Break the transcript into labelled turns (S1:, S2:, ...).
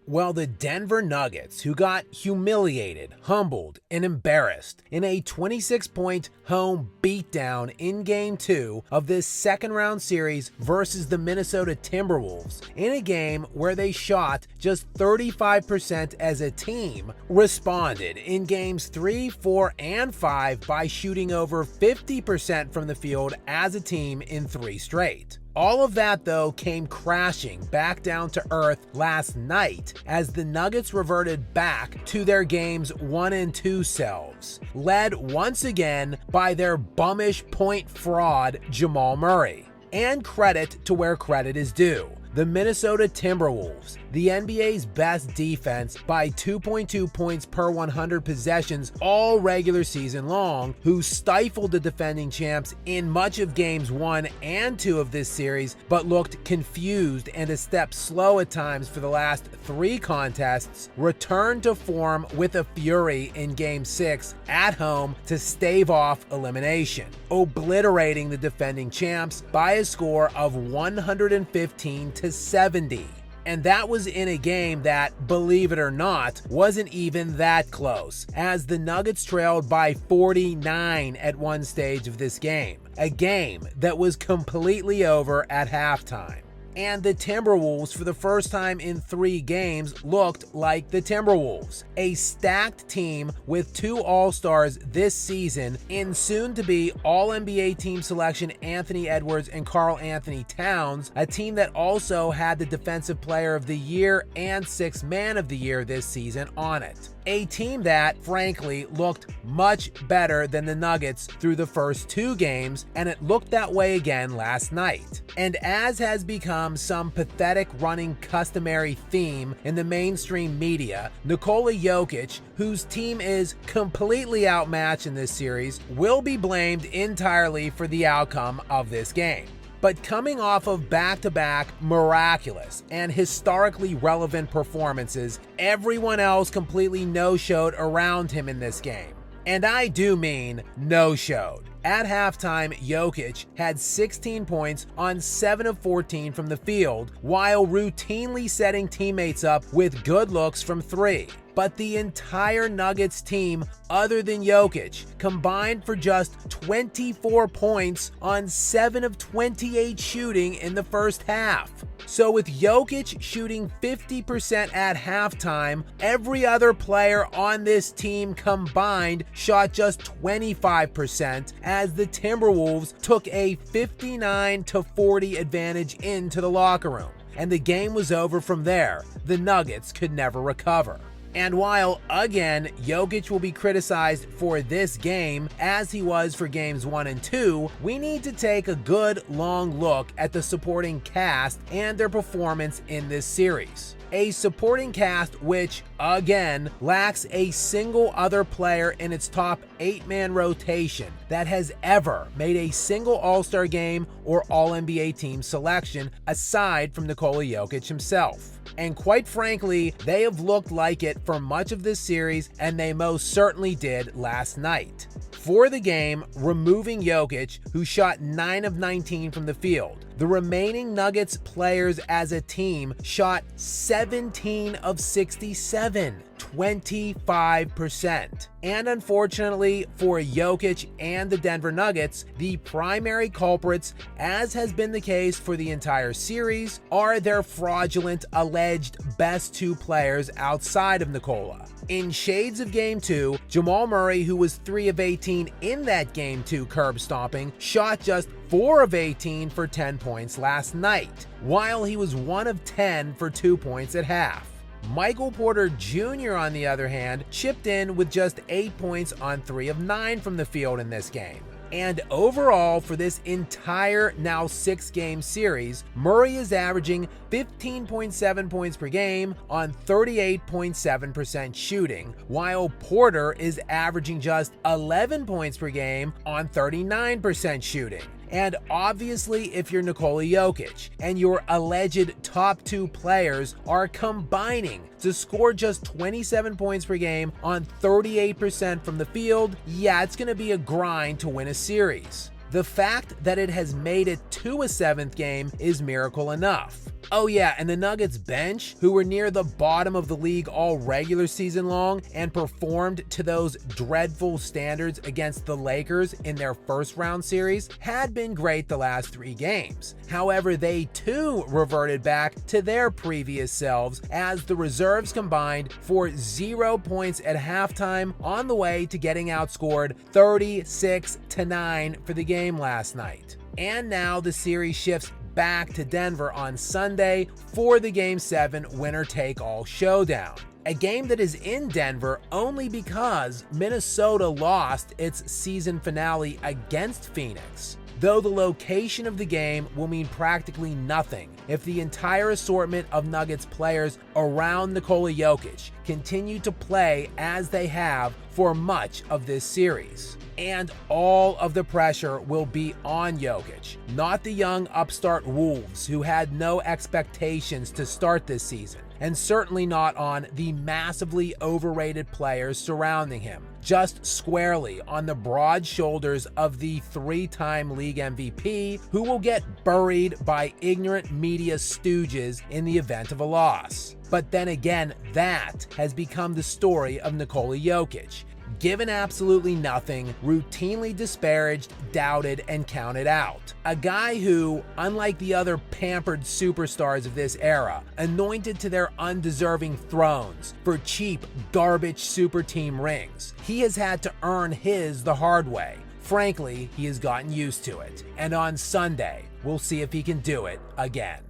S1: Well, the Denver Nuggets, who got humiliated, humbled, and embarrassed in a 26-point home beatdown in Game 2 of this second-round series versus the Minnesota Timberwolves, in a game where they shot just 35% as a team, responded in Games 3, 4, and 5 by shooting over 50% from the field as a team in 3 straight. All of that, though, came crashing back down to earth last night as the Nuggets reverted back to their Games 1 and 2 selves, led once again by their bummish point fraud Jamal Murray. And credit to where credit is due. The Minnesota Timberwolves, the NBA's best defense by 2.2 points per 100 possessions all regular season long, who stifled the defending champs in much of Games 1 and 2 of this series, but looked confused and a step slow at times for the last 3 contests, returned to form with a fury in Game 6 at home to stave off elimination, obliterating the defending champs by a score of 115-70. And that was in a game that, believe it or not, wasn't even that close, as the Nuggets trailed by 49 at one stage of this game, a game that was completely over at halftime. And the Timberwolves, for the first time in 3 games, looked like the Timberwolves, a stacked team with 2 All-Stars this season in soon-to-be All-NBA team selection Anthony Edwards and Karl Anthony Towns, a team that also had the Defensive Player of the Year and Sixth Man of the Year this season on it. A team that, frankly, looked much better than the Nuggets through the first 2 games, and it looked that way again last night. And as has become some pathetic running customary theme in the mainstream media, Nikola Jokic, whose team is completely outmatched in this series, will be blamed entirely for the outcome of this game. But coming off of back-to-back miraculous and historically relevant performances, everyone else completely no-showed around him in this game. And I do mean no-showed. At halftime, Jokic had 16 points on 7 of 14 from the field, while routinely setting teammates up with good looks from 3. But the entire Nuggets team, other than Jokic, combined for just 24 points on 7 of 28 shooting in the first half. So with Jokic shooting 50% at halftime, every other player on this team combined shot just 25%, as the Timberwolves took a 59-40 advantage into the locker room. And the game was over from there. The Nuggets could never recover. And while, again, Jokic will be criticized for this game, as he was for Games 1 and 2, we need to take a good long look at the supporting cast and their performance in this series. A supporting cast which, again, lacks a single other player in its top 8-man rotation that has ever made a single All-Star game or All-NBA team selection aside from Nikola Jokic himself. And quite frankly, they have looked like it for much of this series, and they most certainly did last night. For the game, removing Jokic, who shot 9 of 19 from the field, the remaining Nuggets players as a team shot 17 of 67. 25%. And unfortunately for Jokic and the Denver Nuggets, the primary culprits, as has been the case for the entire series, are their fraudulent alleged best 2 players outside of Nikola. In shades of Game 2, Jamal Murray, who was 3 of 18 in that Game 2 curb stomping, shot just 4 of 18 for 10 points last night, while he was 1 of 10 for 2 points at half. Michael Porter Jr., on the other hand, chipped in with just 8 points on 3 of 9 from the field in this game. And overall, for this entire now 6-game series, Murray is averaging 15.7 points per game on 38.7% shooting, while Porter is averaging just 11 points per game on 39% shooting. And obviously, if you're Nikola Jokic and your alleged top 2 players are combining to score just 27 points per game on 38% from the field, yeah, it's going to be a grind to win a series. The fact that it has made it to a 7th game is miracle enough. Oh yeah, and the Nuggets bench, who were near the bottom of the league all regular season long and performed to those dreadful standards against the Lakers in their first round series, had been great the last 3 games. However, they too reverted back to their previous selves as the reserves combined for 0 points at halftime, on the way to getting outscored 36-9 for the game last night. And now the series shifts back to Denver on Sunday for the Game 7 winner-take-all showdown. A game that is in Denver only because Minnesota lost its season finale against Phoenix. Though the location of the game will mean practically nothing if the entire assortment of Nuggets players around Nikola Jokic continue to play as they have for much of this series. And all of the pressure will be on Jokic, not the young upstart Wolves who had no expectations to start this season, and certainly not on the massively overrated players surrounding him, just squarely on the broad shoulders of the 3-time league MVP, who will get buried by ignorant media stooges in the event of a loss. But then again, that has become the story of Nikola Jokic. Given absolutely nothing, routinely disparaged, doubted, and counted out. A guy who, unlike the other pampered superstars of this era, anointed to their undeserving thrones for cheap, garbage super team rings, he has had to earn his the hard way. Frankly, he has gotten used to it. And on Sunday, we'll see if he can do it again.